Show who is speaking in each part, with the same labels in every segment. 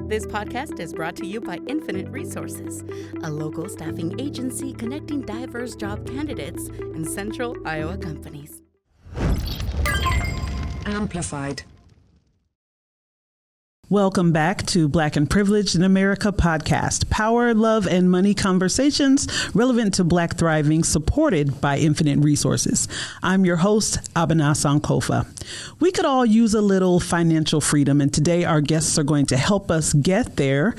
Speaker 1: This podcast is brought to you by Infinite Resources, a local staffing agency connecting diverse job candidates in central Iowa companies.
Speaker 2: Amplified.
Speaker 3: Welcome back to Black and Privileged in America podcast. Power, love, and money conversations relevant to Black thriving, supported by Infinite Resources. I'm your host, Abena Sankofa. We could all use a little financial freedom, and today our guests are going to help us get there.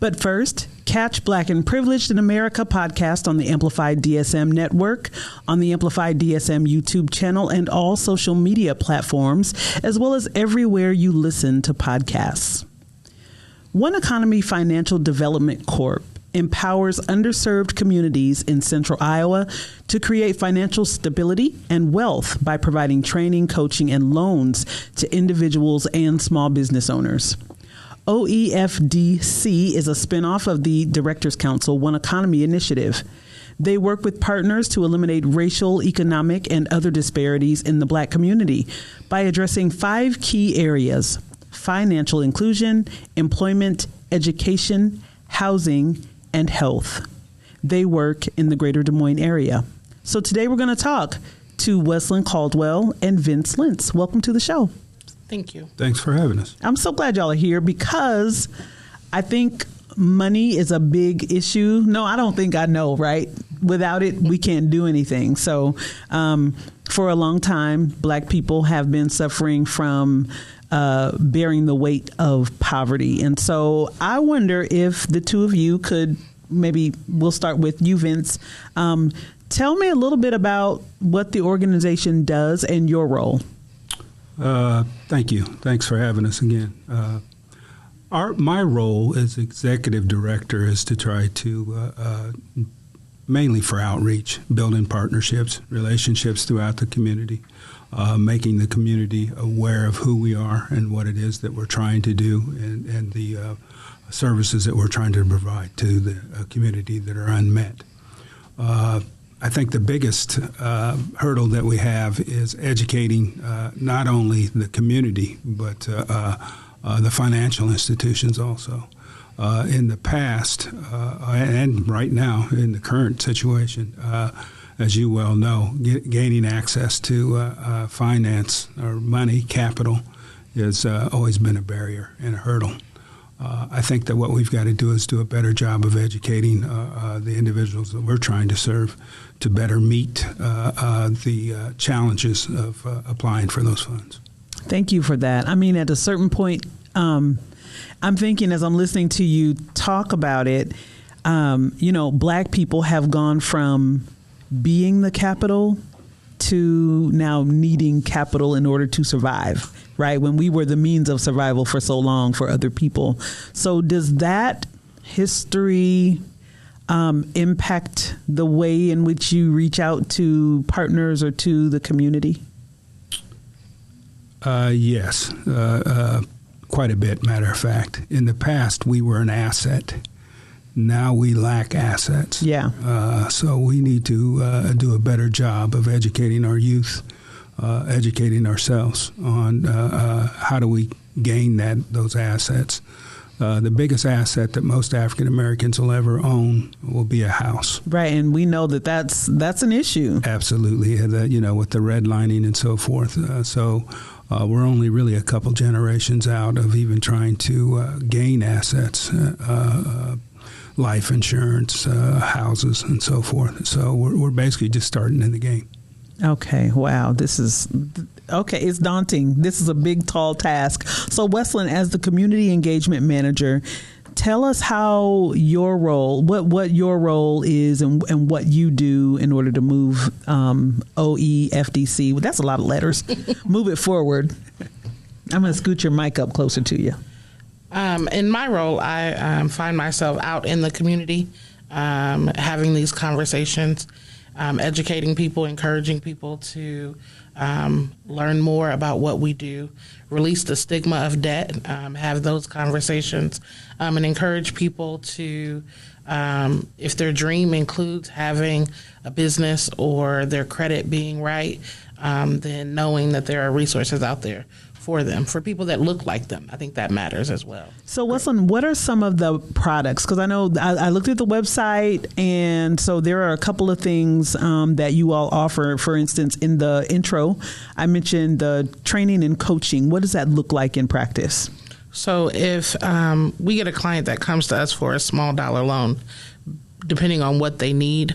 Speaker 3: But first, catch Black and Privileged in America podcast on the Amplified DSM network, on the Amplified DSM YouTube channel, and all social media platforms, as well as everywhere you listen to podcasts. One Economy Financial Development Corp empowers underserved communities in central Iowa to create financial stability and wealth by providing training, coaching, and loans to individuals and small business owners. OEFDC is a spinoff of the Directors Council One Economy initiative. They work with partners to eliminate racial, economic, and other disparities in the Black community by addressing 5 key areas: financial inclusion, employment, education, housing, and health. They work in the greater Des Moines area. So today we're going to talk to Weslyn Caldwell and Vince Lentz. Welcome to the show.
Speaker 4: Thank you.
Speaker 5: Thanks for having us.
Speaker 3: I'm so glad y'all are here because I think money is a big issue. No, I don't think I know, right? Without it, we can't do anything. So for a long time, Black people have been suffering from bearing the weight of poverty. And so I wonder if the two of you could, maybe we'll start with you, Vince. Tell me a little bit about what the organization does and your role.
Speaker 5: Thank you. Thanks for having us again. My role as executive director is to try to, mainly for outreach, building partnerships, relationships throughout the community, making the community aware of who we are and what it is that we're trying to do and the services that we're trying to provide to the community that are unmet. I think the biggest hurdle that we have is educating not only the community, but the financial institutions also. In the past, and right now in the current situation, as you well know, gaining access to finance or money, capital, has always been a barrier and a hurdle. I think that what we've got to do is do a better job of educating the individuals that we're trying to serve to better meet the challenges of applying for those funds.
Speaker 3: Thank you for that. I mean, at a certain point, I'm thinking as I'm listening to you talk about it, Black people have gone from being the capital to now needing capital in order to survive, right? When we were the means of survival for so long for other people. So does that history impact the way in which you reach out to partners or to the community?
Speaker 5: Yes, quite a bit, matter of fact. In the past, we were an asset. Now we lack assets.
Speaker 3: Yeah.
Speaker 5: So we need to do a better job of educating our youth, educating ourselves on how do we gain those assets. The biggest asset that most African Americans will ever own will be a house.
Speaker 3: Right, and we know that that's an issue.
Speaker 5: Absolutely, with the redlining and so forth. So we're only really a couple generations out of even trying to gain assets. Life insurance, houses, and so forth. So we're basically just starting in the game.
Speaker 3: Okay. Wow. It's daunting. This is a big, tall task. So Weslyn, as the community engagement manager, tell us how your role, what your role is and what you do in order to move OEFDC. Well, that's a lot of letters. Move it forward. I'm going to scoot your mic up closer to you.
Speaker 4: In my role, I find myself out in the community, having these conversations, educating people, encouraging people to learn more about what we do, release the stigma of debt, have those conversations, and encourage people to, if their dream includes having a business or their credit being right, then knowing that there are resources out there for them, for people that look like them. I think that matters as well.
Speaker 3: So what are some of the products? Because I know I looked at the website, and so there are a couple of things that you all offer. For instance, in the intro, I mentioned the training and coaching. What does that look like in practice?
Speaker 4: So if we get a client that comes to us for a small dollar loan, depending on what they need,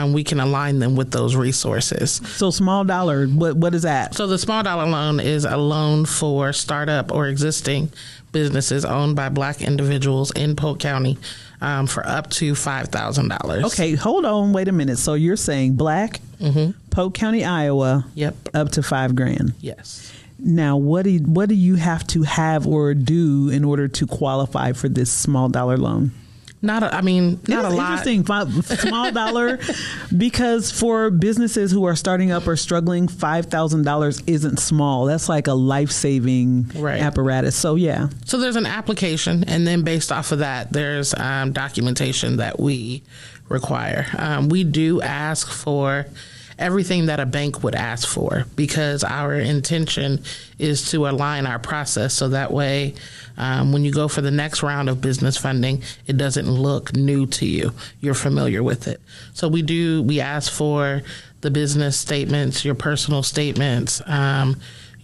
Speaker 4: we can align them with those resources.
Speaker 3: So small dollar, what is that?
Speaker 4: So the small dollar loan is a loan for startup or existing businesses owned by Black individuals in Polk County for up to $5,000.
Speaker 3: Okay, hold on, wait a minute. So you're saying Black, Polk County, Iowa,
Speaker 4: Yep.
Speaker 3: up to $5,000.
Speaker 4: Yes.
Speaker 3: Now, what do you have to have or do in order to qualify for this small dollar loan?
Speaker 4: Not a lot.
Speaker 3: Interesting, small dollar, because for businesses who are starting up or struggling, $5,000 isn't small. That's like a life-saving apparatus. So yeah.
Speaker 4: So there's an application, and then based off of that, there's documentation that we require. We do ask for everything that a bank would ask for, because our intention is to align our process so that way when you go for the next round of business funding, it doesn't look new to you. You're familiar with it. So we ask for the business statements, your personal statements,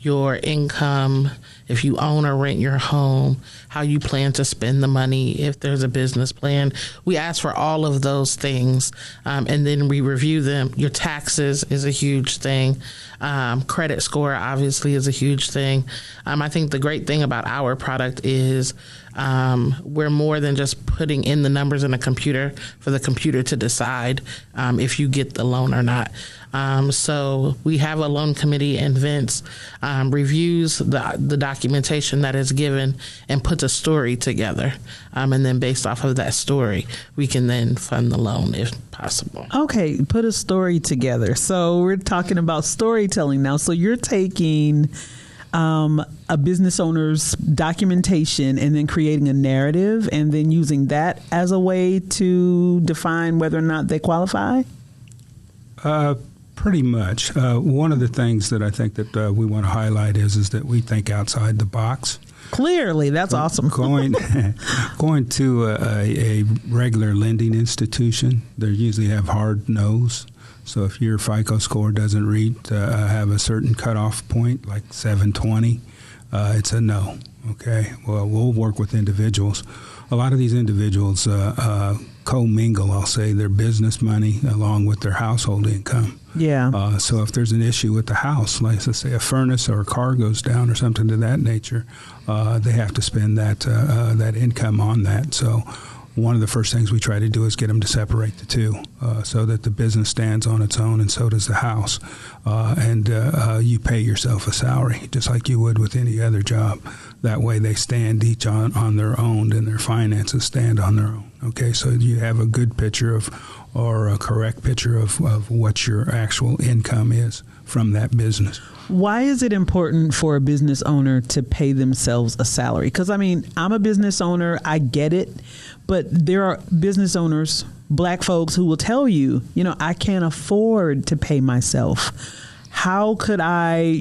Speaker 4: your income, if you own or rent your home, how you plan to spend the money, if there's a business plan. We ask for all of those things, and then we review them. Your taxes is a huge thing. Credit score obviously is a huge thing. I think the great thing about our product is we're more than just putting in the numbers in a computer for the computer to decide if you get the loan or not. So we have a loan committee, and Vince reviews the documentation that is given and puts a story together. And then based off of that story, we can then fund the loan if possible.
Speaker 3: Okay, put a story together. So we're talking about storytelling now. So you're taking a business owner's documentation and then creating a narrative and then using that as a way to define whether or not they qualify?
Speaker 5: Pretty much. One of the things that I think that we want to highlight is that we think outside the box.
Speaker 3: Clearly, that's awesome.
Speaker 5: Going to a regular lending institution, they usually have hard no's. So if your FICO score doesn't have a certain cutoff point, like 720, it's a no. Okay. Well, we'll work with individuals. A lot of these individuals commingle, I'll say, their business money along with their household income.
Speaker 3: Yeah.
Speaker 5: So if there's an issue with the house, like let's say a furnace or a car goes down or something to that nature, they have to spend that income on that. So one of the first things we try to do is get them to separate the two so that the business stands on its own and so does the house. And you pay yourself a salary just like you would with any other job. That way they stand each on their own and their finances stand on their own. Okay, so you have a good picture or a correct picture of what your actual income is from that business.
Speaker 3: Why is it important for a business owner to pay themselves a salary? Because, I mean, I'm a business owner. I get it. But there are business owners, Black folks, who will tell you, I can't afford to pay myself. How could I,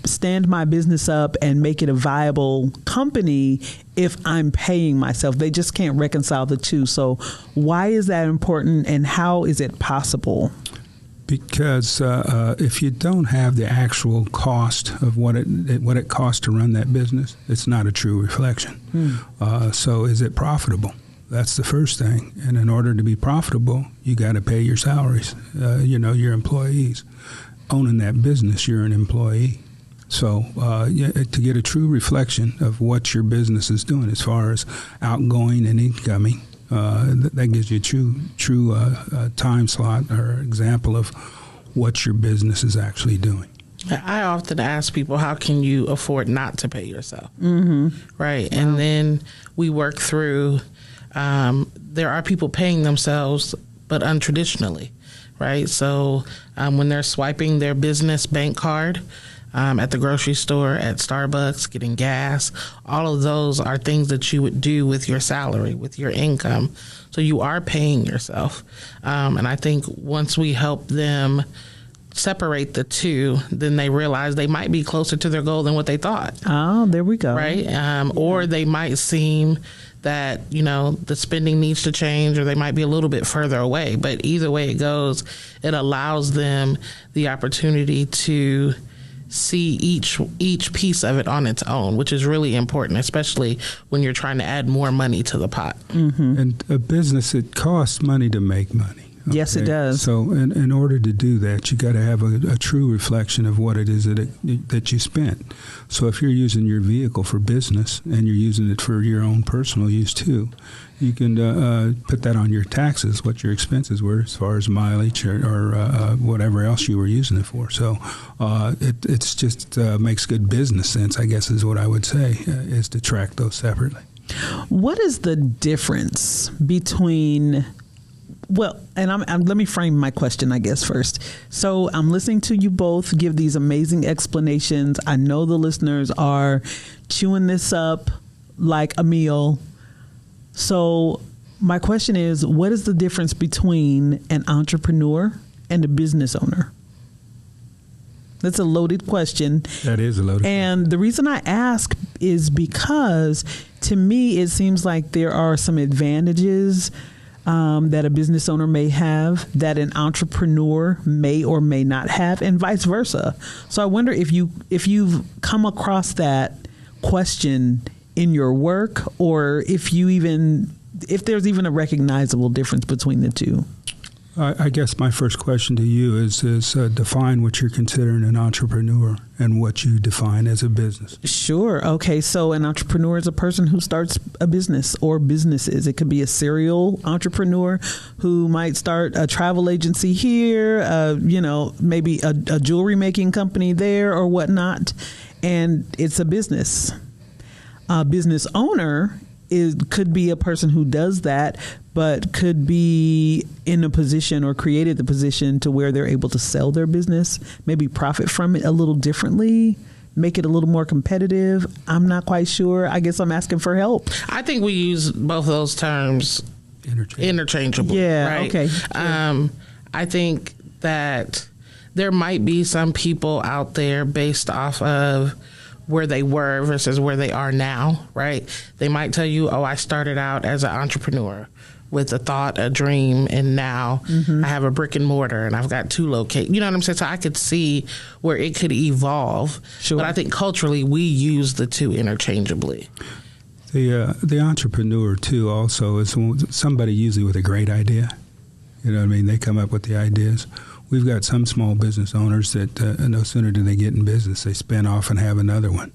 Speaker 3: stand my business up and make it a viable company if I'm paying myself? They just can't reconcile the two. So why is that important, and how is it possible?
Speaker 5: Because if you don't have the actual cost of what it costs to run that business, it's not a true reflection. So is it profitable? That's the first thing. And in order to be profitable, you got to pay your salaries, your employees. Owning that business, you're an employee. So to get a true reflection of what your business is doing as far as outgoing and incoming, that gives you a true time slot or example of what your business is actually doing.
Speaker 4: I often ask people, how can you afford not to pay yourself?
Speaker 3: Mm-hmm.
Speaker 4: Right. Wow. And then we work through, there are people paying themselves, but untraditionally. Right. So when they're swiping their business bank card at the grocery store, at Starbucks, getting gas, all of those are things that you would do with your salary, with your income. So you are paying yourself. And I think once we help them separate the two, then they realize they might be closer to their goal than what they thought.
Speaker 3: Oh, there we go.
Speaker 4: Right? Or they might seem that, you know, the spending needs to change, or they might be a little bit further away. But either way it goes, it allows them the opportunity to see each piece of it on its own, which is really important, especially when you're trying to add more money to the pot.
Speaker 3: Mm-hmm.
Speaker 5: And a business, it costs money to make money. Okay?
Speaker 3: Yes, it does.
Speaker 5: So in order to do that, you got to have a true reflection of what it is that you spent. So if you're using your vehicle for business and you're using it for your own personal use too, you can put that on your taxes, what your expenses were as far as mileage or whatever else you were using it for. So it's just makes good business sense, I guess is what I would say, is to track those separately.
Speaker 3: What is the difference between... Well, and let me frame my question, I guess, first. So I'm listening to you both give these amazing explanations. I know the listeners are chewing this up like a meal. So my question is, what is the difference between an entrepreneur and a business owner? That's a loaded question.
Speaker 5: That is a loaded question.
Speaker 3: And the reason I ask is because, to me, it seems like there are some advantages that a business owner may have that an entrepreneur may or may not have, and vice versa. So I wonder if you've come across that question in your work, or if there's even a recognizable difference between the two.
Speaker 5: I guess my first question to you is define what you're considering an entrepreneur and what you define as a business.
Speaker 3: Sure. Okay. So an entrepreneur is a person who starts a business or businesses. It could be a serial entrepreneur who might start a travel agency here, maybe a jewelry making company there or whatnot. And it's a business. A business owner could be a person who does that, but could be in a position or created the position to where they're able to sell their business, maybe profit from it a little differently, make it a little more competitive. I'm not quite sure. I guess I'm asking for help.
Speaker 4: I think we use both of those terms interchangeably.
Speaker 3: Yeah,
Speaker 4: right?
Speaker 3: okay.
Speaker 4: I think that there might be some people out there based off of where they were versus where they are now, right? They might tell you, I started out as an entrepreneur with a thought, a dream, and now I have a brick and mortar and I've got 2 locations. You know what I'm saying? So I could see where it could evolve.
Speaker 3: Sure.
Speaker 4: But I think culturally we use the two interchangeably.
Speaker 5: The entrepreneur, too, also is somebody usually with a great idea. You know what I mean? They come up with the ideas. We've got some small business owners that no sooner do they get in business, they spin off and have another one,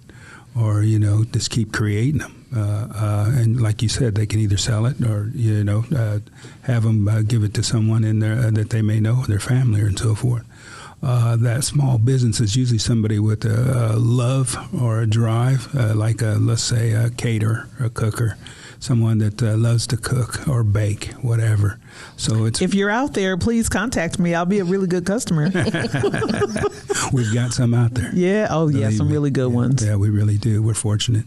Speaker 5: or, just keep creating them. And like you said, they can either sell it or, have them give it to someone in there that they may know, their family and so forth. That small business is usually somebody with a love or a drive, like let's say a caterer, a cooker, someone that loves to cook or bake, whatever. So
Speaker 3: if you're out there, please contact me. I'll be a really good customer.
Speaker 5: We've got some out there.
Speaker 3: Yeah. Oh, yeah. Some really good ones.
Speaker 5: Yeah, we really do. We're fortunate.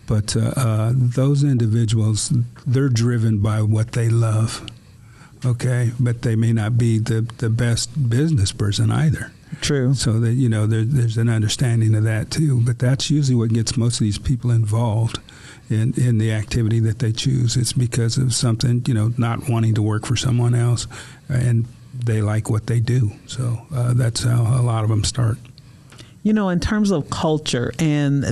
Speaker 5: But those individuals, they're driven by what they love. Okay, but they may not be the best business person either.
Speaker 3: True.
Speaker 5: So that there's an understanding of that too. But that's usually what gets most of these people involved in the activity that they choose. It's because of something, not wanting to work for someone else, and they like what they do. So that's how a lot of them start.
Speaker 3: In terms of culture and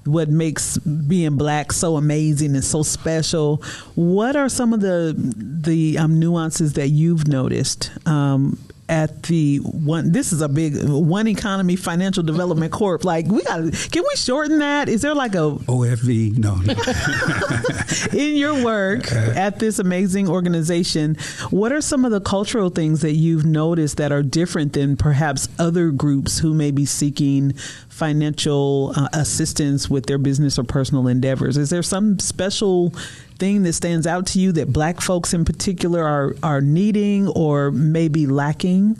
Speaker 3: what makes being Black so amazing and so special, what are some of the nuances that you've noticed at the one? This is a big One Economy Financial Development Corp. Like, can we shorten that? Is there like a
Speaker 5: OFV? No.
Speaker 3: In your work at this amazing organization, what are some of the cultural things that you've noticed that are different than perhaps other groups who may be seeking financial assistance with their business or personal endeavors? Is there some special thing that stands out to you that Black folks in particular are needing or maybe lacking?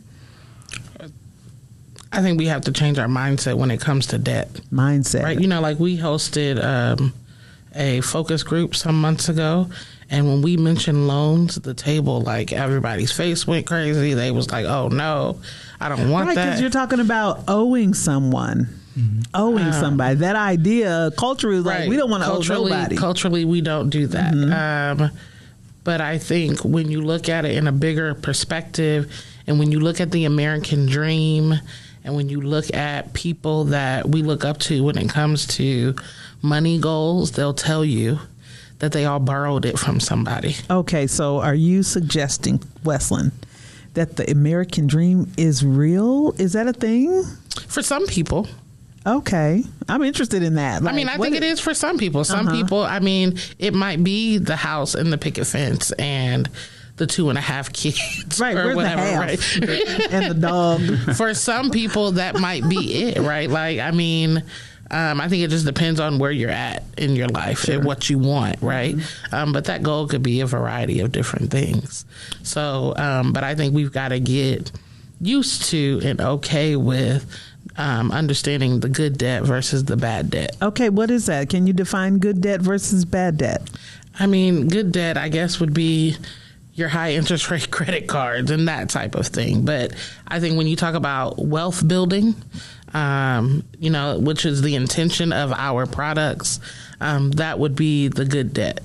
Speaker 4: I think we have to change our mindset when it comes to debt.
Speaker 3: Mindset.
Speaker 4: Right? Like we hosted a focus group some months ago, and when we mentioned loans at the table, like everybody's face went crazy. They was like, "Oh no, I don't want that."
Speaker 3: Because you're talking about owing someone, owing somebody. That idea culturally is like we don't want to owe nobody.
Speaker 4: Culturally, we don't do that. But I think when you look at it in a bigger perspective, and when you look at the American dream, and when you look at people that we look up to when it comes to money goals, they'll tell you that they all borrowed it from somebody.
Speaker 3: Okay, so are you suggesting, Weslin, that the American dream is real? Is that a thing?
Speaker 4: For some people.
Speaker 3: Okay, I'm interested in that.
Speaker 4: I mean, I think it is for some people. Some people, I mean, it might be the house and the picket fence and the 2.5 kids,
Speaker 3: right?
Speaker 4: Or whatever,
Speaker 3: right?
Speaker 4: And
Speaker 3: the dog.
Speaker 4: For some people, that might be it, right? Like, I mean, I think it just depends on where you're at in your life and what you want, right? But that goal could be a variety of different things. So, but I think we've got to get used to and okay with understanding the good debt versus the bad debt.
Speaker 3: Okay, what is that? Can you define good debt versus bad debt?
Speaker 4: I mean, good debt, I guess, would be your high interest rate credit cards and that type of thing. But I think when you talk about wealth building, you know, which is the intention of our products, that would be the good debt.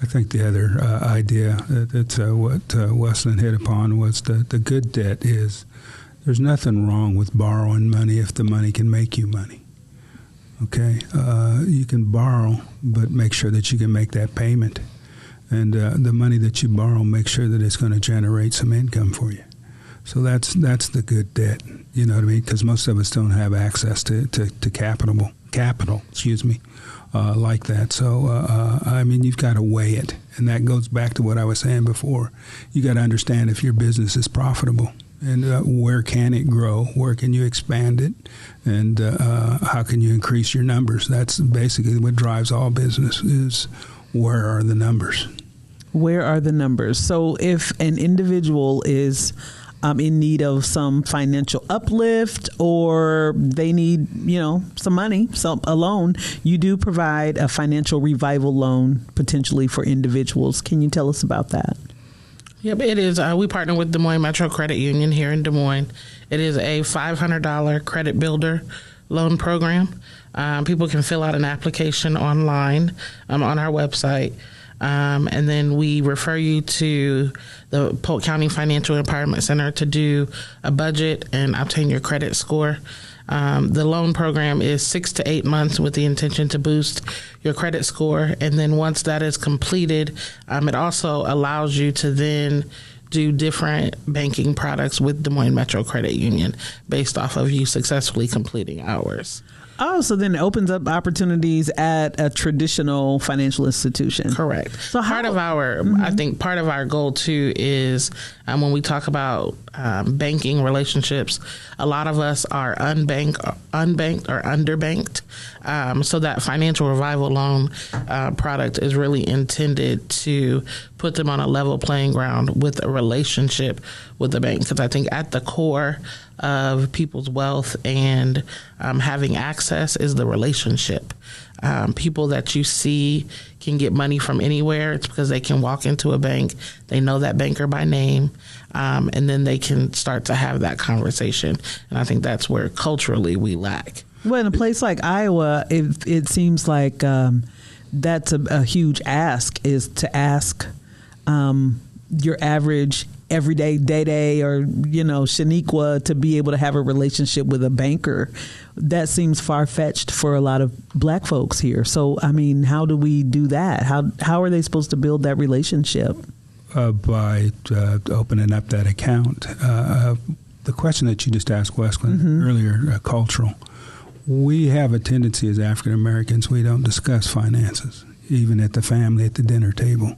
Speaker 5: I think the other idea that's what Weslin hit upon was the good debt is there's nothing wrong with borrowing money if the money can make you money. Okay, you can borrow, but make sure that you can make that payment. And the money that you borrow, make sure that it's going to generate some income for you. So that's the good debt. You know what I mean? Because most of us don't have access to capital, like that. So, I mean, you've got to weigh it. And that goes back to what I was saying before. You got to understand if your business is profitable and where can it grow? Where can you expand it? And how can you increase your numbers? That's basically what drives all business is where are the numbers?
Speaker 3: Where are the numbers? So if an individual is in need of some financial uplift or they need, some money, a loan, you do provide a financial revival loan potentially for individuals. Can you tell us about that?
Speaker 4: Yep, it is. We partner with Des Moines Metro Credit Union here in Des Moines. It is a $500 credit builder loan program. People can fill out an application online on our website. And then we refer you to the Polk County Financial Empowerment Center to do a budget and obtain your credit score. The loan program is 6 to 8 months with the intention to boost your credit score. And then once that is completed, it also allows you to then do different banking products with Des Moines Metro Credit Union based off of you successfully completing ours.
Speaker 3: Oh, so then it opens up opportunities at a traditional financial institution.
Speaker 4: Correct. So I think part of our goal too is when we talk about banking relationships, a lot of us are unbanked or underbanked. So that financial revival loan product is really intended to put them on a level playing ground with a relationship with the bank. Because I think at the core of people's wealth and having access is the relationship. People that you see can get money from anywhere. It's because they can walk into a bank, they know that banker by name, and then they can start to have that conversation. And I think that's where culturally we lack.
Speaker 3: Well, in a place like Iowa, it seems like that's a huge ask, is to ask your average everyday Day or Shaniqua to be able to have a relationship with a banker. That seems far-fetched for a lot of black folks here. So, I mean, how do we do that? How are they supposed to build that relationship?
Speaker 5: By opening up that account. The question that you just asked, Weslin, earlier, cultural. We have a tendency as African Americans, we don't discuss finances, even at the family, at the dinner table.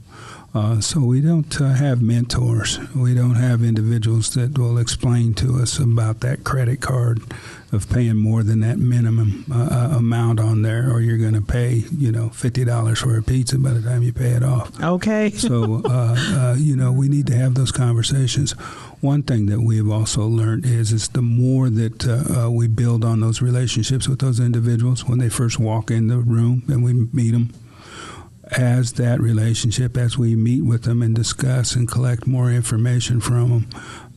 Speaker 5: So we don't have mentors. We don't have individuals that will explain to us about that credit card of paying more than that minimum amount on there, or you're going to pay, $50 for a pizza by the time you pay it off.
Speaker 3: Okay.
Speaker 5: So, we need to have those conversations. One thing that we've also learned is the more that we build on those relationships with those individuals when they first walk in the room and we meet them, as that relationship, as we meet with them and discuss and collect more information from them,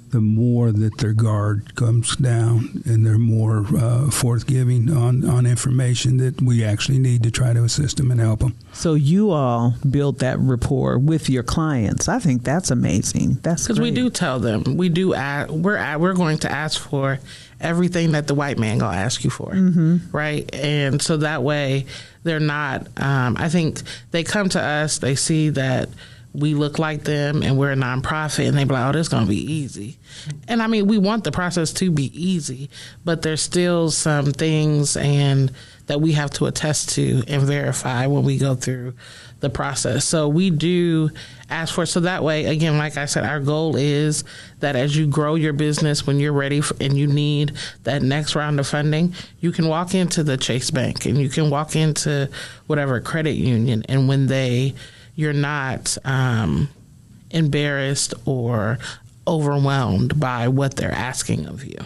Speaker 5: the more that their guard comes down and they're more forthgiving on information that we actually need to try to assist them and help them.
Speaker 3: So you all build that rapport with your clients. I think that's amazing. That's
Speaker 4: because we do tell them we're going to ask for everything that the white man gonna ask you for, right? And so that way they're not. I think they come to us, they see that we look like them and we're a nonprofit, and they be like, "Oh, this is gonna be easy." And I mean, we want the process to be easy, but there's still some things and that we have to attest to and verify when we go through the process. So we do ask for it. So that way, again, like I said, our goal is that as you grow your business, when you're ready and you need that next round of funding, you can walk into the Chase Bank and you can walk into whatever credit union, and when you're not embarrassed or overwhelmed by what they're asking of you.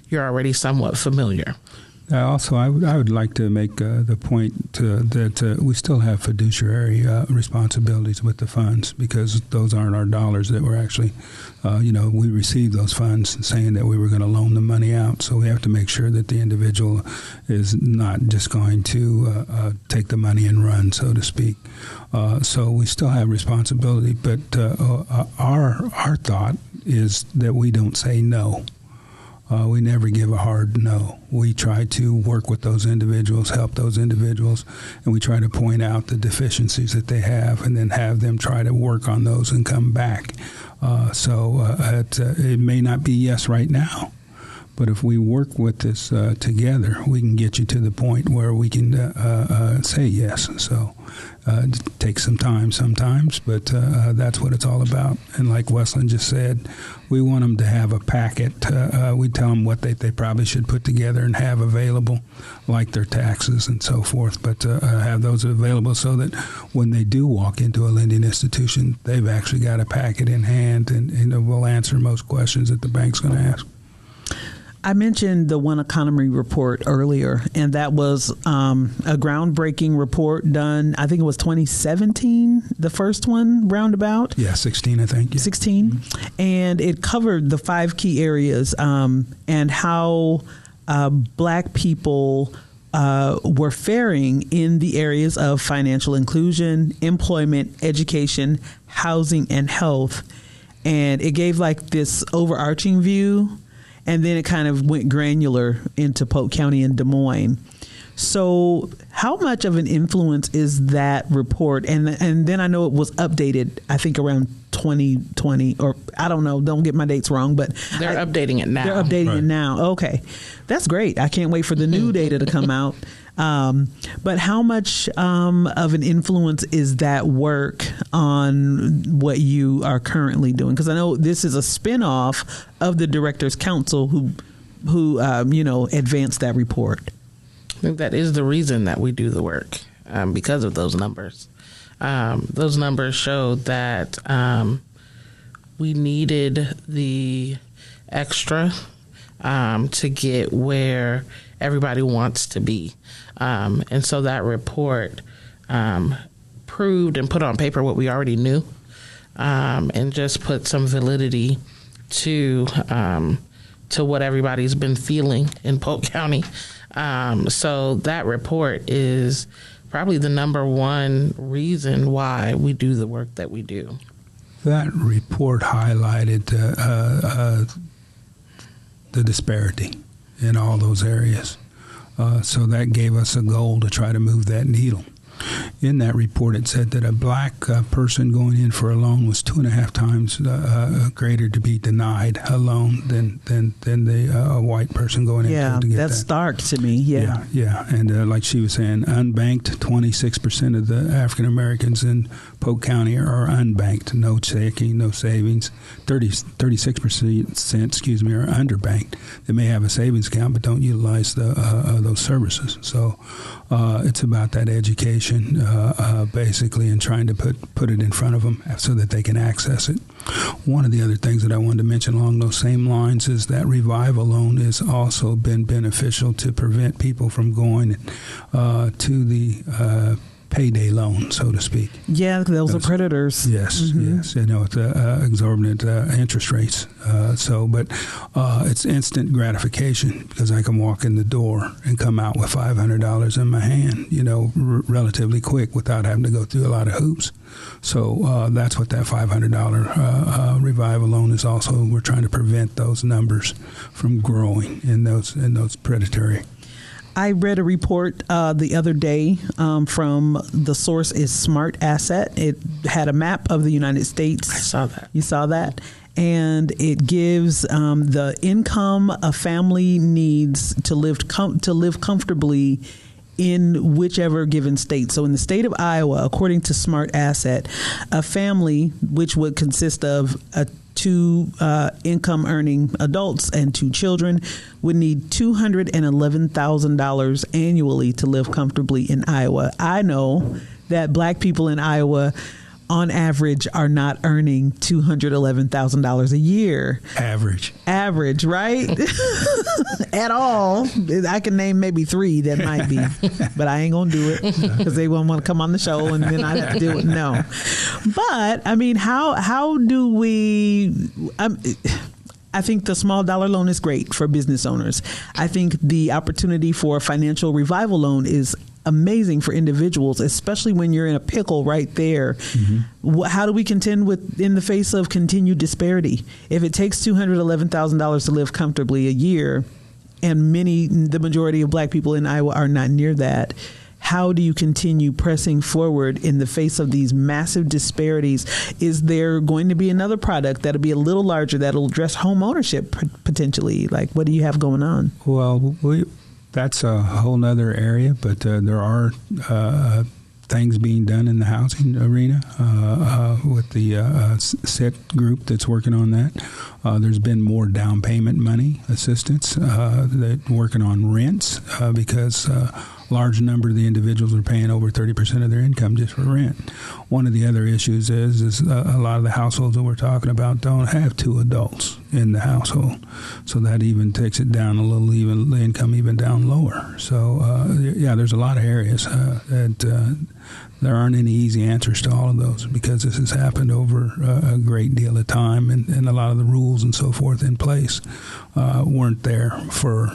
Speaker 4: You're already somewhat familiar.
Speaker 5: Also, I would like to make the point that we still have fiduciary responsibilities with the funds, because those aren't our dollars that we're actually, we received those funds saying that we were going to loan the money out. So we have to make sure that the individual is not just going to take the money and run, so to speak. So we still have responsibility, but our thought is that we don't say no. We never give a hard no. We try to work with those individuals, help those individuals, and we try to point out the deficiencies that they have and then have them try to work on those and come back. It may not be yes right now, but if we work with this together, we can get you to the point where we can say yes. So it takes some time sometimes, but that's what it's all about. And like Wesleyan just said, we want them to have a packet. We tell them what they probably should put together and have available, like their taxes and so forth, but have those available so that when they do walk into a lending institution, they've actually got a packet in hand and will answer most questions that the bank's going to ask.
Speaker 3: I mentioned the One Economy report earlier, and that was a groundbreaking report done, I think it was 2017, the first one, roundabout.
Speaker 5: Yeah, 16, I think. Yeah. 16.
Speaker 3: Mm-hmm. And it covered the 5 key areas and how Black people were faring in the areas of financial inclusion, employment, education, housing, and health. And it gave like this overarching view. And then it kind of went granular into Polk County and Des Moines. So how much of an influence is that report? And then I know it was updated, I think around 2020, or I don't know, don't get my dates wrong, but
Speaker 4: they're updating it now.
Speaker 3: They're updating it now. Okay. That's great. I can't wait for the new data to come out. But how much of an influence is that work on what you are currently doing? Because I know this is a spinoff of the Directors Council who advanced that report.
Speaker 4: I think that is the reason that we do the work, because of those numbers. Those numbers showed that we needed the extra to get where everybody wants to be. And so that report proved and put on paper what we already knew, and just put some validity to what everybody's been feeling in Polk County. So that report is probably the number one reason why we do the work that we do.
Speaker 5: That report highlighted the disparity in all those areas. So that gave us a goal to try to move that needle. In that report, it said that a black person going in for a loan was 2.5 times greater to be denied a loan than the white person going in to get
Speaker 3: that's
Speaker 5: that.
Speaker 3: stark to me. Yeah.
Speaker 5: And like she was saying, unbanked, 26% of the African Americans in Polk County are unbanked, no checking, no savings. 36% are underbanked. They may have a savings account but don't utilize those services. So it's about that education, basically, and trying to put it in front of them so that they can access it. One of the other things that I wanted to mention along those same lines is that Revival loan has also been beneficial to prevent people from going to the payday loan, so to speak.
Speaker 3: Yeah, those are predators.
Speaker 5: Yes, yes. It's exorbitant interest rates. But it's instant gratification because I can walk in the door and come out with $500 in my hand, relatively quick without having to go through a lot of hoops. So that's what that $500 Revival loan is also. We're trying to prevent those numbers from growing in those predatory.
Speaker 3: I read a report the other day from the source is Smart Asset. It had a map of the United States.
Speaker 4: I saw that.
Speaker 3: You saw that? And it gives the income a family needs to live comfortably in whichever given state. So in the state of Iowa, according to Smart Asset, a family which would consist of two income earning adults and 2 children would need $211,000 annually to live comfortably in Iowa. I know that black people in Iowa on average are not earning $211,000 a year.
Speaker 5: Average,
Speaker 3: right? At all. I can name maybe 3 that might be, but I ain't going to do it because they won't want to come on the show and then I have to do it. No. But I mean, how do we, I think the small dollar loan is great for business owners. I think the opportunity for a financial revival loan is amazing for individuals, especially when you're in a pickle right there. Mm-hmm. How do we contend with in the face of continued disparity? If it takes $211,000 to live comfortably a year, and the majority of black people in Iowa are not near that, how do you continue pressing forward in the face of these massive disparities? Is there going to be another product that'll be a little larger that'll address home ownership potentially? Like, what do you have going on?
Speaker 5: Well, that's a whole nother area, but there are things being done in the housing arena with the SET group that's working on that. There's been more down payment money assistance. They're working on rents because large number of the individuals are paying over 30% of their income just for rent. One of the other issues is a lot of the households that we're talking about don't have 2 adults in the household. So that even takes it down a little, even the income even down lower. So, there's a lot of areas that there aren't any easy answers to all of those because this has happened over a great deal of time and a lot of the rules and so forth in place weren't there for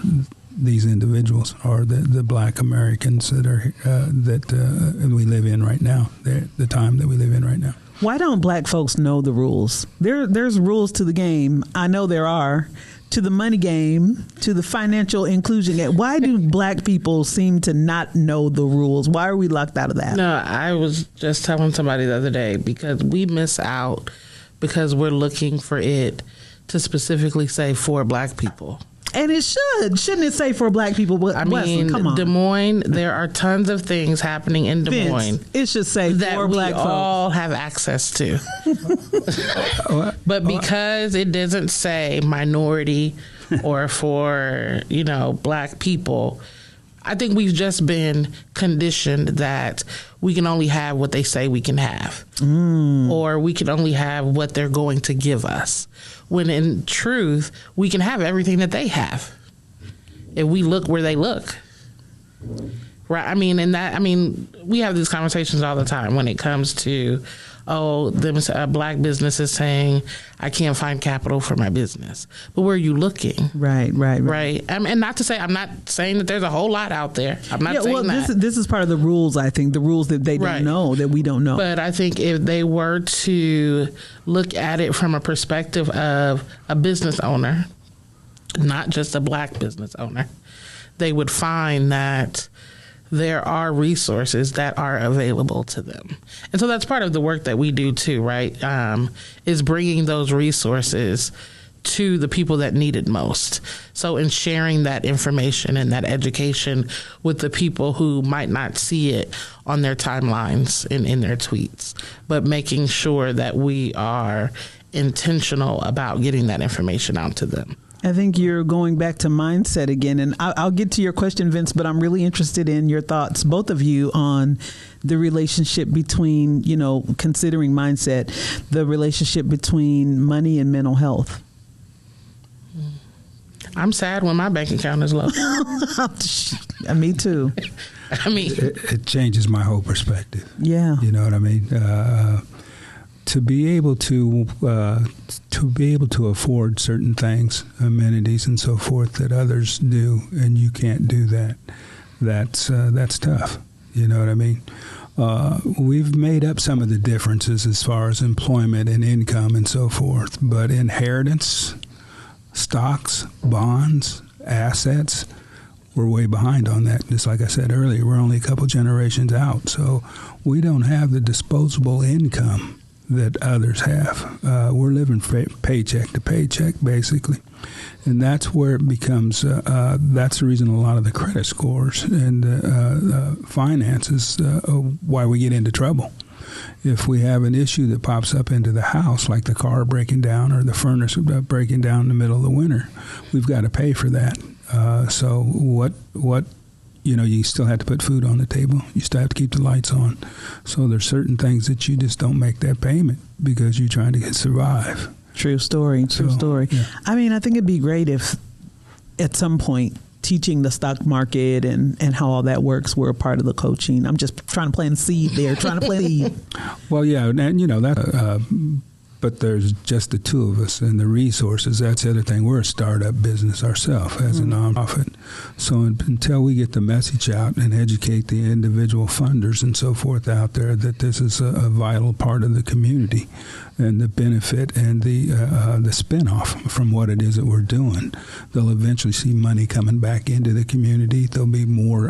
Speaker 5: these individuals or the black Americans that we live in right now, the time that we live in right now.
Speaker 3: Why don't black folks know the rules? There's rules to the game. I know there are. To the money game, to the financial inclusion game. Why do black people seem to not know the rules? Why are we locked out of that? No,
Speaker 4: I was just telling somebody the other day because we miss out because we're looking for it to specifically say for black people.
Speaker 3: And it shouldn't it say for black people? But
Speaker 4: I mean, come on. Des Moines, there are tons of things happening in Des Moines.
Speaker 3: It should say
Speaker 4: that
Speaker 3: for black folks.
Speaker 4: That we all have access to. But because it doesn't say minority or for, black people, I think we've just been conditioned that we can only have what they say we can have. Or we can only have what they're going to give us. When in truth, we can have everything that they have if we look where they look. Right? We have these conversations all the time when it comes to, black businesses saying, I can't find capital for my business. But where are you looking?
Speaker 3: Right.
Speaker 4: And not to say, I'm not saying that there's a whole lot out there. I'm not saying that.
Speaker 3: This is part of the rules, I think, the rules that they don't know, that we don't know.
Speaker 4: But I think if they were to look at it from a perspective of a business owner, not just a black business owner, they would find that there are resources that are available to them. And so that's part of the work that we do too, right? Is bringing those resources to the people that need it most. So in sharing that information and that education with the people who might not see it on their timelines and in their tweets, but making sure that we are intentional about getting that information out to them.
Speaker 3: I think you're going back to mindset again, and I'll get to your question, Vince, but I'm really interested in your thoughts, both of you, on the relationship between, considering mindset, the relationship between money and mental health.
Speaker 4: I'm sad when my bank account is low.
Speaker 3: Me too.
Speaker 4: I mean,
Speaker 5: it changes my whole perspective.
Speaker 3: Yeah.
Speaker 5: You know what I mean? To be able to afford certain things, amenities and so forth that others do, and you can't do that. That's tough. You know what I mean? We've made up some of the differences as far as employment and income and so forth, but inheritance, stocks, bonds, assets, we're way behind on that. Just like I said earlier, we're only a couple generations out, so we don't have the disposable income that others have. We're living paycheck to paycheck, basically. And that's where it becomes, that's the reason a lot of the credit scores and finances, why we get into trouble. If we have an issue that pops up into the house, like the car breaking down or the furnace breaking down in the middle of the winter, we've got to pay for that. So what you still have to put food on the table. You still have to keep the lights on. So there's certain things that you just don't make that payment because you're trying to survive.
Speaker 3: True story. Yeah. I mean, I think it'd be great if at some point teaching the stock market and how all that works were a part of the coaching. I'm just trying to plant seed there,
Speaker 5: Well, yeah, and that, but there's just the two of us and the resources. That's the other thing. We're a startup business ourselves as a nonprofit. So until we get the message out and educate the individual funders and so forth out there that this is a vital part of the community and the benefit and the spinoff from what it is that we're doing, they'll eventually see money coming back into the community. There'll be more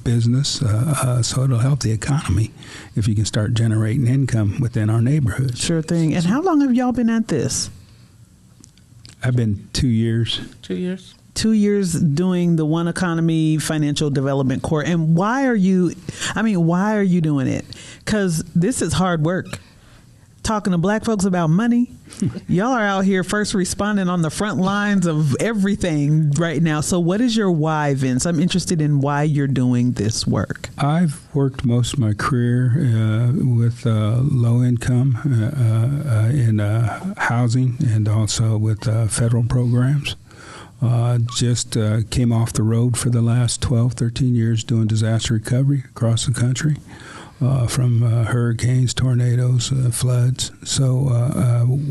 Speaker 5: business, so it'll help the economy if you can start generating income within our neighborhood.
Speaker 3: Sure thing. And how long have y'all been at this?
Speaker 5: I've been 2 years.
Speaker 4: 2 years.
Speaker 3: 2 years doing the One Economy Financial Development Corps. And why are you doing it? Because this is hard work. Talking to black folks about money. Y'all are out here first responding on the front lines of everything right now. So what is your why, Vince? I'm interested in why you're doing this work.
Speaker 5: I've worked most of my career with low income in housing and also with federal programs. Just came off the road for the last 12, 13 years doing disaster recovery across the country. From hurricanes, tornadoes, floods. So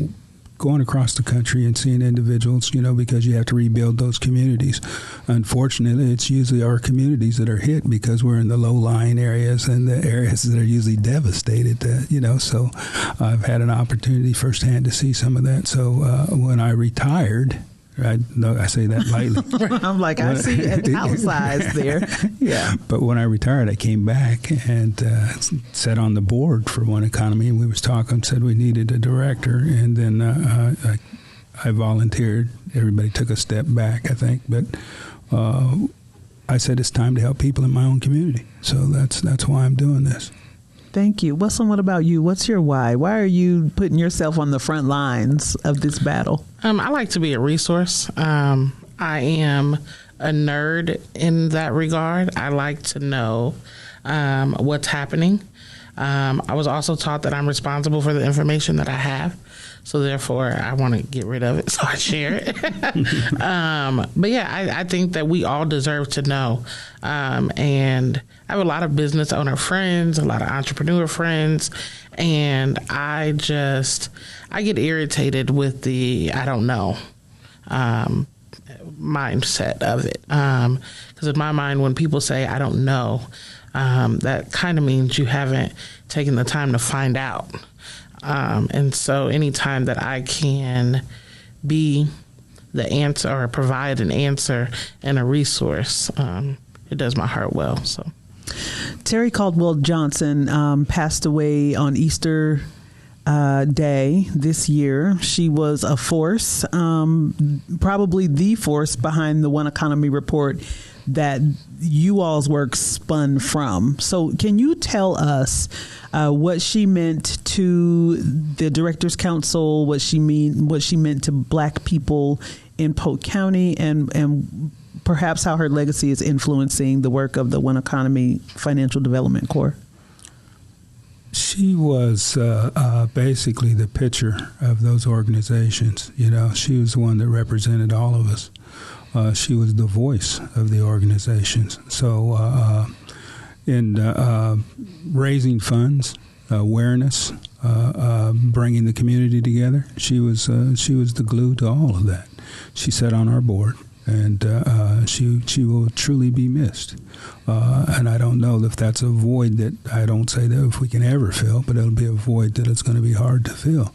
Speaker 5: going across the country and seeing individuals, because you have to rebuild those communities. Unfortunately, it's usually our communities that are hit because we're in the low-lying areas and the areas that are usually devastated, So I've had an opportunity firsthand to see some of that. So when I retired, I say that lightly.
Speaker 3: I'm like, I see italicized there. Yeah.
Speaker 5: But when I retired, I came back and sat on the board for One Economy. And we was talking, said we needed a director. And then I volunteered. Everybody took a step back, I think. But I said it's time to help people in my own community. So that's why I'm doing this.
Speaker 3: Thank you. Wilson, what about you? What's your why? Why are you putting yourself on the front lines of this battle?
Speaker 4: I like to be a resource. I am a nerd in that regard. I like to know what's happening. I was also taught that I'm responsible for the information that I have. So therefore, I want to get rid of it, so I share it. But yeah, I think that we all deserve to know. And I have a lot of business owner friends, a lot of entrepreneur friends, and I get irritated with the I don't know mindset of it. Because in my mind, when people say I don't know, that kind of means you haven't taken the time to find out. And so anytime that I can be the answer or provide an answer and a resource, does my heart well. So
Speaker 3: Terry Caldwell Johnson passed away on Easter Day this year. She was a force, probably the force behind the One Economy report that you all's work spun from. So can you tell us what she meant to the Directors Council, what she meant to Black people in Polk County, and perhaps how her legacy is influencing the work of the One Economy Financial Development Corps?
Speaker 5: She was basically the picture of those organizations. You know, she was the one that represented all of us. She was the voice of the organizations. So in raising funds, awareness, bringing the community together, she was the glue to all of that. She sat on our board, and she will truly be missed. And I don't know if that's a void that I don't say that if we can ever fill, but it'll be a void that it's going to be hard to fill.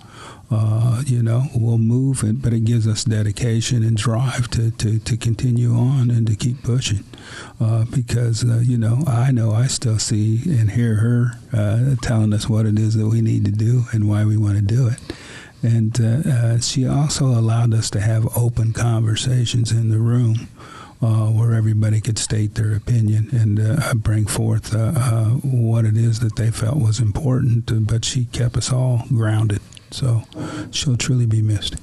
Speaker 5: We'll move, but it gives us dedication and drive to continue on and to keep pushing. Because, I know I still see and hear her telling us what it is that we need to do and why we want to do it. And she also allowed us to have open conversations in the room where everybody could state their opinion and bring forth what it is that they felt was important, but she kept us all grounded. So she'll truly be missed.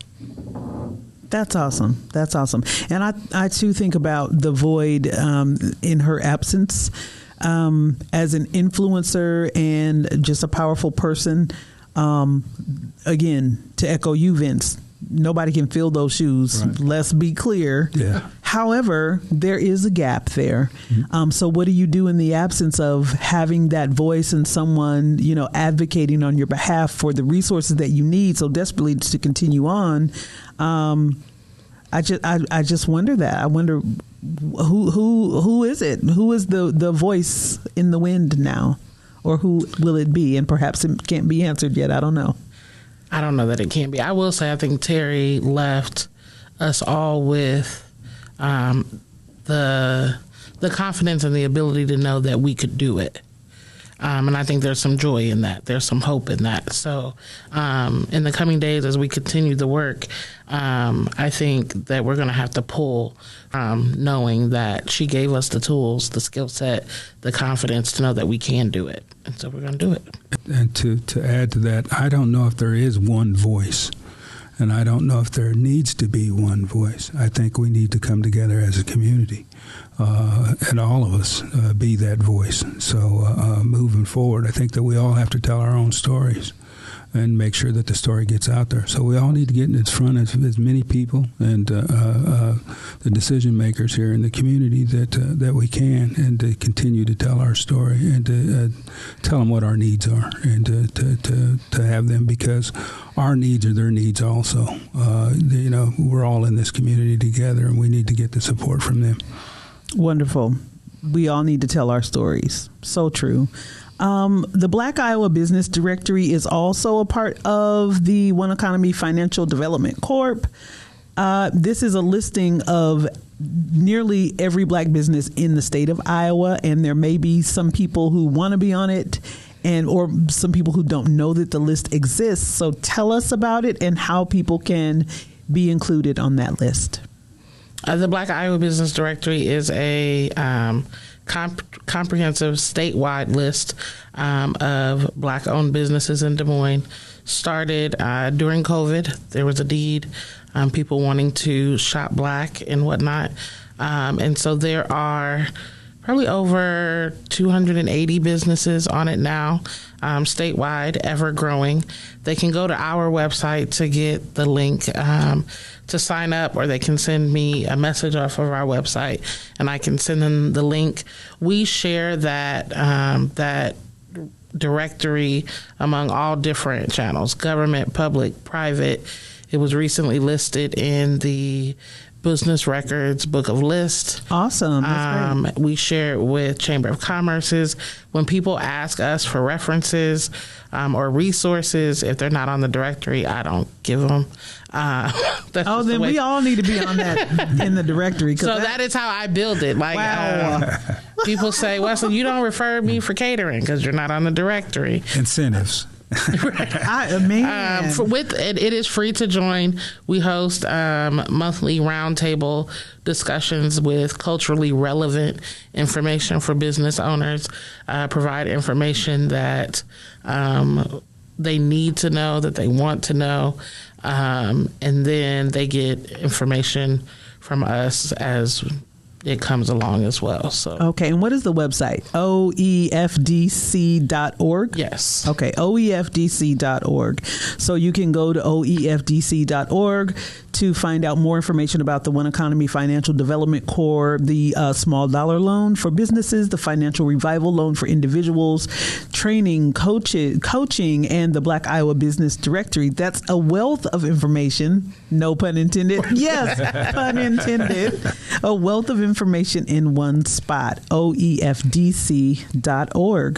Speaker 3: That's awesome. That's awesome. And I too think about the void in her absence as an influencer and just a powerful person. Again, to echo you, Vince, nobody can fill those shoes. Right. Let's be clear.
Speaker 5: Yeah.
Speaker 3: However, there is a gap there. Mm-hmm. So what do you do in the absence of having that voice and someone, advocating on your behalf for the resources that you need so desperately to continue on? I just wonder that. I wonder who is it? Who is the voice in the wind now? Or who will it be? And perhaps it can't be answered yet. I don't know.
Speaker 4: I don't know that it can be. I will say I think Terry left us all with the confidence and the ability to know that we could do it. And I think there's some joy in that. There's some hope in that. So in the coming days, as we continue the work, I think that we're going to have to pull, knowing that she gave us the tools, the skill set, the confidence to know that we can do it. And so we're going to do it.
Speaker 5: And to add to that, I don't know if there is one voice. And I don't know if there needs to be one voice. I think we need to come together as a community and all of us be that voice. So moving forward, I think that we all have to tell our own stories and make sure that the story gets out there. So we all need to get in front of as many people and the decision makers here in the community that we can, and to continue to tell our story and to tell them what our needs are, and to have them, because our needs are their needs also. We're all in this community together, and we need to get the support from them.
Speaker 3: Wonderful. We all need to tell our stories. So true. The Black Iowa Business Directory is also a part of the One Economy Financial Development Corp. This is a listing of nearly every Black business in the state of Iowa, and there may be some people who want to be on it or some people who don't know that the list exists. So tell us about it and how people can be included on that list.
Speaker 4: The Black Iowa Business Directory is a comprehensive statewide list of Black-owned businesses in Des Moines. Started during COVID. There was a need, people wanting to shop Black and whatnot. And so there are probably over 280 businesses on it now, statewide, ever growing. They can go to our website to get the link to sign up, or they can send me a message off of our website and I can send them the link. We share that directory among all different channels: government, public, private. It was recently listed in the business records, book of lists.
Speaker 3: Awesome. That's great.
Speaker 4: We share it with Chamber of Commerce's. When people ask us for references or resources, if they're not on the directory, I don't give them.
Speaker 3: Then we all need to be on that in the directory.
Speaker 4: So that is how I build it. Like,
Speaker 3: wow.
Speaker 4: People say, Wesley, you don't refer me for catering because you're not on the directory.
Speaker 5: Incentives.
Speaker 4: It is free to join. We host monthly roundtable discussions with culturally relevant information for business owners, provide information that they need to know, that they want to know, and then they get information from us as it comes along as well. So
Speaker 3: okay, and what is the website? oefdc.org?
Speaker 4: Yes.
Speaker 3: Okay, oefdc.org. So you can go to oefdc.org to find out more information about the One Economy Financial Development Corps, the small dollar loan for businesses, the financial revival loan for individuals, training, coaching, and the Black Iowa Business Directory. That's a wealth of information. No pun intended. Yes, pun intended. A wealth of information in one spot, oefdc.org.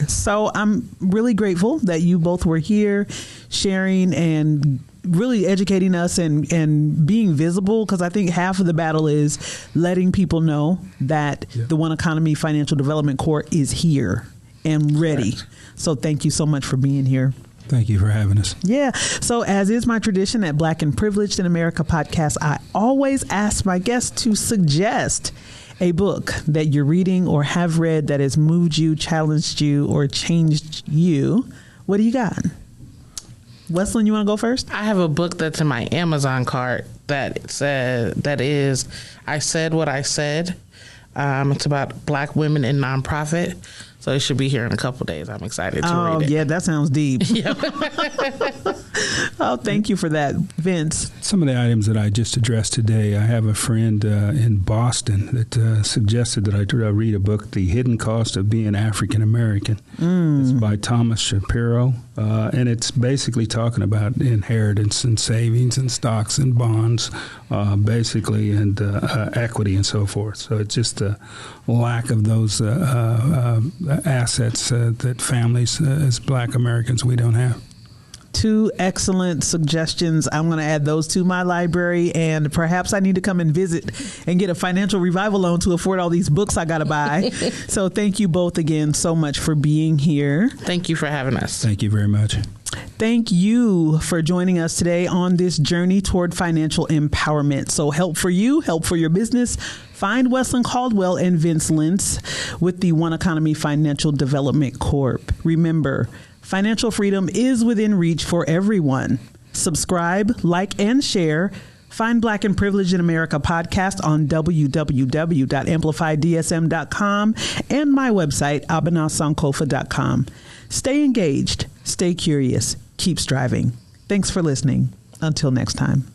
Speaker 3: So I'm really grateful that you both were here sharing and really educating us and being visible, because I think half of the battle is letting people know that the One Economy Financial Development Corps is here and ready. Correct. So thank you so much for being here.
Speaker 5: Thank you for having us.
Speaker 3: Yeah. So as is my tradition at Black and Privileged in America podcast, I always ask my guests to suggest a book that you're reading or have read that has moved you, challenged you, or changed you. What do you got? Wesleyan, you want to go first?
Speaker 4: I have a book that's in my Amazon cart that is I Said What I Said. It's about Black women in nonprofit. So it should be here in a couple of days. I'm excited to read it.
Speaker 3: Oh, yeah, that sounds deep.
Speaker 4: Yeah.
Speaker 3: Oh, thank you for that, Vince.
Speaker 5: Some of the items that I just addressed today, I have a friend in Boston that suggested that I read a book, The Hidden Cost of Being African American. It's by Thomas Shapiro, and it's basically talking about inheritance and savings and stocks and bonds, basically, and equity and so forth. So it's just a lack of those assets that families as Black Americans we don't have.
Speaker 3: Two excellent suggestions. I'm going to add those to my library, and perhaps I need to come and visit and get a financial revival loan to afford all these books I got to buy. So thank you both again so much for being here.
Speaker 4: Thank you for having us.
Speaker 5: Thank you very much.
Speaker 3: Thank you for joining us today on this journey toward financial empowerment. So help for you, help for your business. Find Wesleyan Caldwell and Vince Lentz with the One Economy Financial Development Corp. Remember, financial freedom is within reach for everyone. Subscribe, like, and share. Find Black and Privileged in America podcast on www.amplifydsm.com and my website, abanasankofa.com. Stay engaged, stay curious, keep striving. Thanks for listening. Until next time.